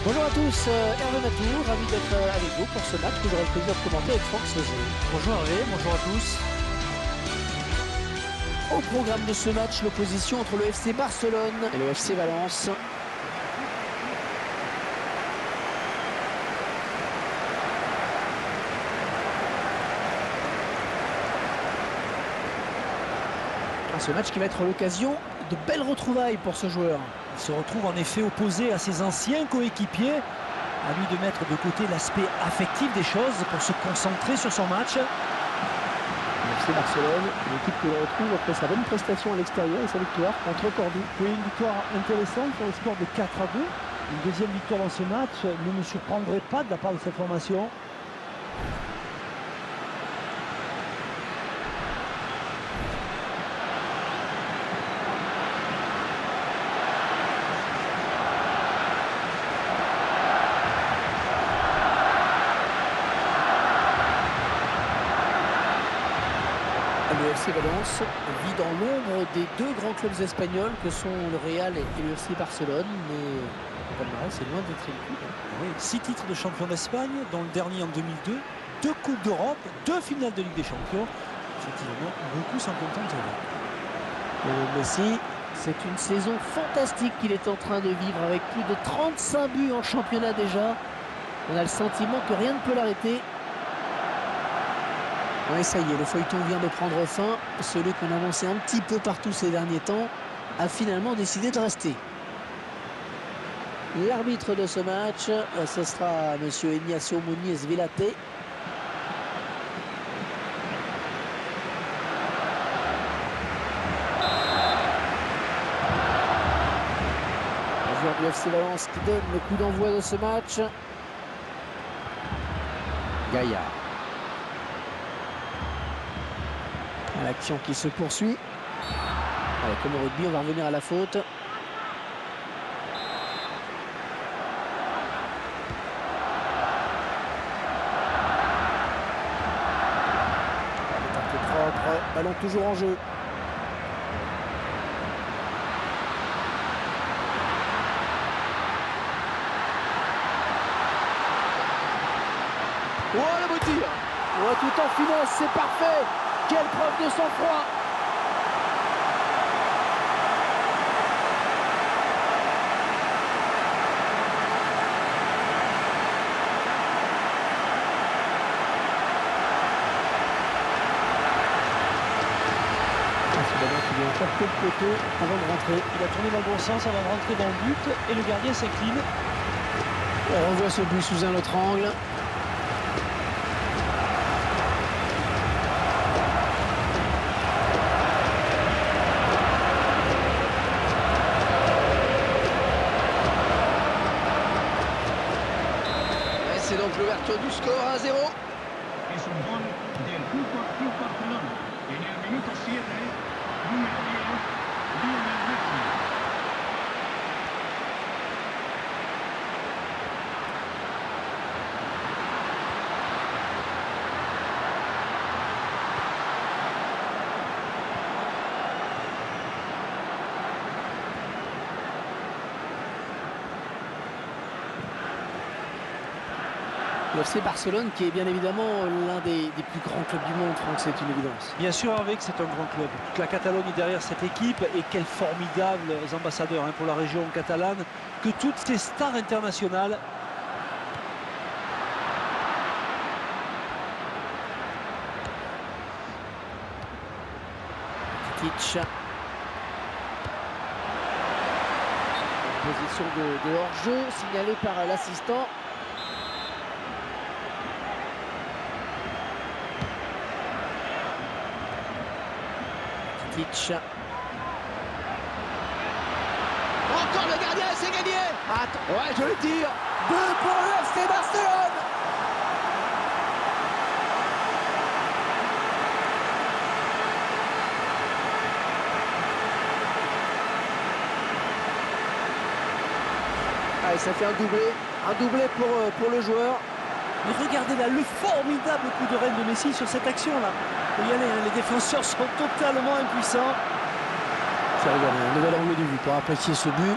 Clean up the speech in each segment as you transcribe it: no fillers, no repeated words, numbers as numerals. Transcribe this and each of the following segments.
Bonjour à tous, Hervé Matou, ravi d'être avec vous pour ce match que j'aurai le plaisir de commenter avec Franck Sauzet. Bonjour Hervé, bonjour à tous. Au programme de ce match, l'opposition entre le FC Barcelone et le FC Valence. Ce match qui va être l'occasion de belles retrouvailles pour ce joueur. Il se retrouve en effet opposé à ses anciens coéquipiers. À lui de mettre de côté l'aspect affectif des choses pour se concentrer sur son match. Le FC Barcelone, une équipe que l'on retrouve après sa bonne prestation à l'extérieur et sa victoire contre Cordoue. Oui, une victoire intéressante sur le score de 4-2. Une deuxième victoire dans ce match ne me surprendrait pas de la part de cette formation. Le FC Valence vit dans l'ombre des deux grands clubs espagnols que sont le Real et le FC Barcelone, mais le palmarès est loin d'être élu. Oui, 6 titres de champion d'Espagne, dont le dernier en 2002, 2 Coupes d'Europe, 2 finales de Ligue des Champions. Effectivement, beaucoup s'en contentent. Messi, c'est une saison fantastique qu'il est en train de vivre avec plus de 35 buts en championnat déjà. On a le sentiment que rien ne peut l'arrêter. Oui, ça y est, le feuilleton vient de prendre fin. Celui qu'on annonçait un petit peu partout ces derniers temps a finalement décidé de rester. L'arbitre de ce match, ce sera M. Ignacio Muñiz Vilaté. Le joueur du FC Valence qui donne le coup d'envoi de ce match. Gaillard. L'action qui se poursuit. Allez, comme au rugby, on va revenir à la faute. Attaque propre, ballon toujours en jeu. Oh, le beau tir! Oh, tout en finesse, c'est parfait! Quelle preuve de sang-froid! Ce ballon qui vient porter le poteau avant de rentrer. Il a tourné dans le bon sens avant de rentrer dans le but et le gardien s'incline. On revoit ce but sous un autre angle. C'est donc l'ouverture du score 1-0. Es un gol del Fútbol Club Barcelona. En el minuto 7, número 10, Lionel Messi. Le FC Barcelone qui est bien évidemment l'un des plus grands clubs du monde, Franck, c'est une évidence. Bien sûr Hervé que c'est un grand club. Toute la Catalogne est derrière cette équipe et quels formidables ambassadeurs pour la région catalane. Que toutes ces stars internationales. Kitic. Position de hors-jeu signalée par l'assistant. Kitic. Encore le gardien, c'est gagné. Attends, ouais, je le tire. 2 pour le FC Barcelone. Allez, ça fait un doublé pour le joueur. Mais regardez là, le formidable coup de reine de Messi sur cette action-là. Regardez, les défenseurs sont totalement impuissants. C'est regardez, un nouvel angle de vue pour apprécier ce but.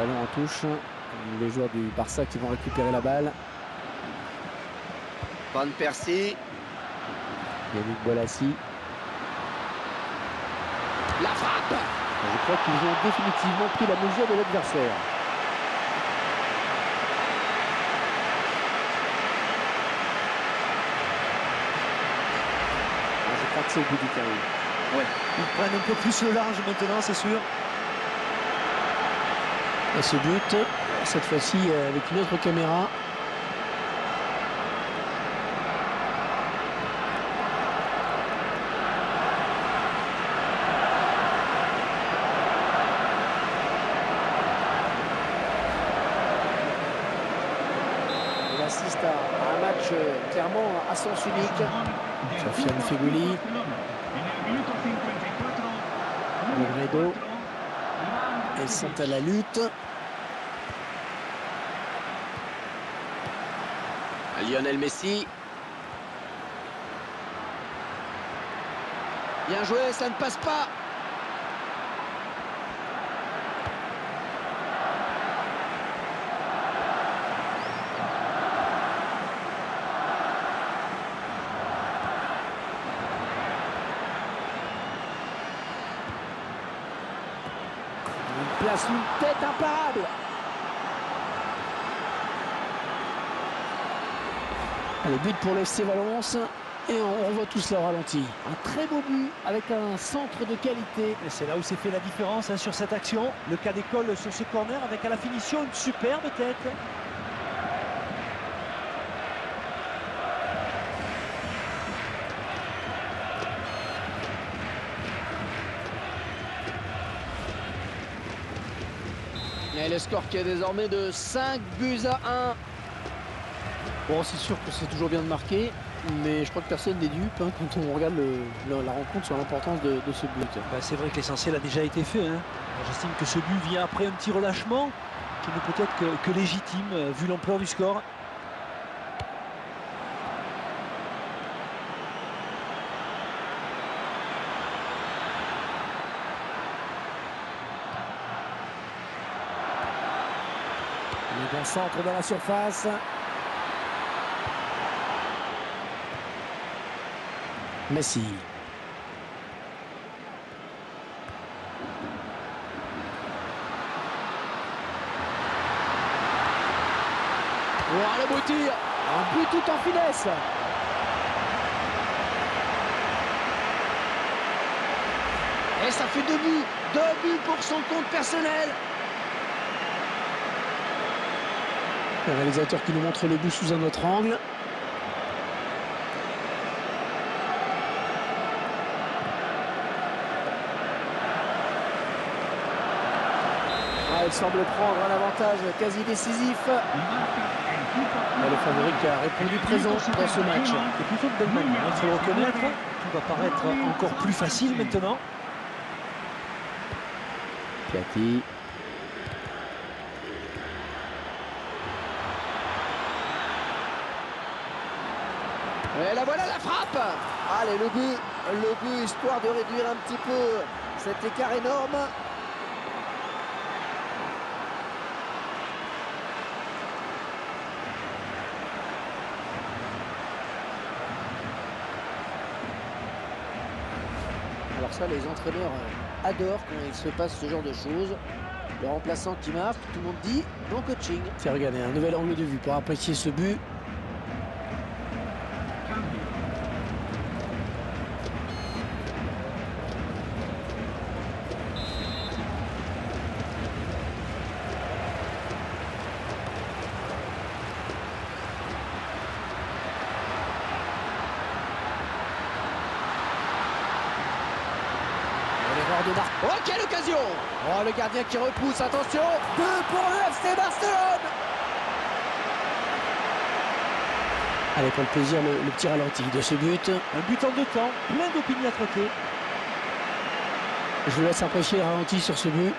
Ballon en touche. Les joueurs du Barça qui vont récupérer la balle. Van Persie. Yannick Bolasie. La frappe. Je crois qu'ils ont définitivement pris la mesure de l'adversaire. Je crois que c'est au bout du carré. Ouais. Ils prennent un peu plus le large maintenant, c'est sûr. Et ce but, cette fois-ci avec une autre caméra. Il assiste à un match clairement à sens unique. Sofiane Feghouli. Negredo. Elles sont à la lutte. Lionel Messi. Bien joué, ça ne passe pas. Il place une tête imparable. Allez, but pour le FC Valence. Et on revoit tout cela au ralenti. Un très beau but avec un centre de qualité. Et c'est là où s'est fait la différence sur cette action. Le cas d'école sur ce corner avec à la finition une superbe tête. Et le score qui est désormais de 5-1. Bon, c'est sûr que c'est toujours bien de marquer, mais je crois que personne n'est dupe hein, quand on regarde la rencontre sur l'importance de ce but. C'est vrai que l'essentiel a déjà été fait. Hein. J'estime que ce but vient après un petit relâchement qui ne peut être que légitime vu l'ampleur du score. Le bon centre dans la surface. Messi. Oh, le beau tir. Un but tout en finesse. Et ça fait 2 buts. 2 buts pour son compte personnel. Le réalisateur qui nous montre le but sous un autre angle. Il semble prendre un avantage quasi décisif. Le favori qui a répondu présent dans ce match. C'est plutôt de belle manière, il faut le reconnaître. Tout va paraître encore plus facile maintenant. Piatti. Et la voilà, la frappe. Allez, le but histoire de réduire un petit peu cet écart énorme. Alors ça, les entraîneurs adorent quand il se passe ce genre de choses. Le remplaçant qui marque, tout le monde dit bon coaching. Tiens, regardez, un nouvel angle de vue pour apprécier ce but. De Marc. Oh, quelle occasion! Oh, le gardien qui repousse, attention! But pour le FC Barcelone! Allez, pour le plaisir, le petit ralenti de ce but. Un but en 2 temps, plein d'opiniâtreté. Je vous laisse apprécier le ralenti sur ce but.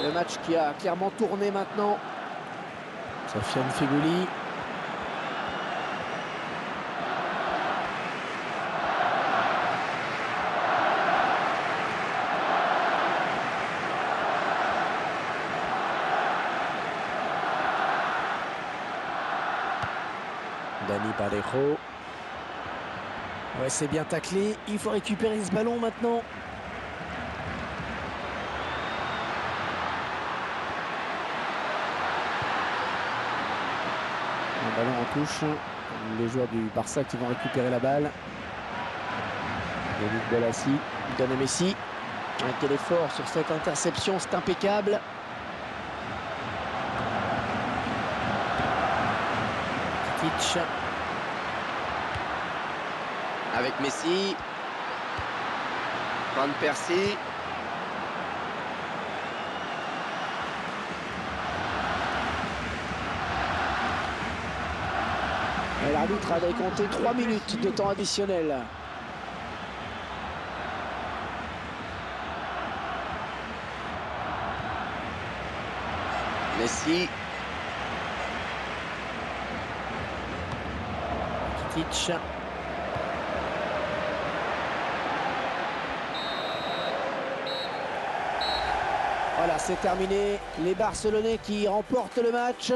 Et le match qui a clairement tourné maintenant. Sofiane Feghouli. Dani Parejo. Ouais, c'est bien taclé. Il faut récupérer ce ballon maintenant. Un ballon en touche. Les joueurs du Barça qui vont récupérer la balle. Yannick Bolasie donne à Messi. Quel effort sur cette interception, c'est impeccable. Kitic. Avec Messi. Van Persie. Et l'arbitre avait compté 3 minutes de temps additionnel. Messi. Kitic. Voilà, c'est terminé. Les Barcelonais qui remportent le match.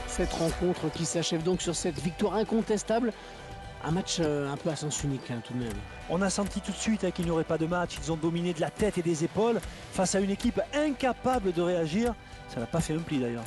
Cette rencontre qui s'achève donc sur cette victoire incontestable. Un match un peu à sens unique tout de même. On a senti tout de suite qu'il n'y aurait pas de match. Ils ont dominé de la tête et des épaules face à une équipe incapable de réagir. Ça n'a pas fait un pli d'ailleurs.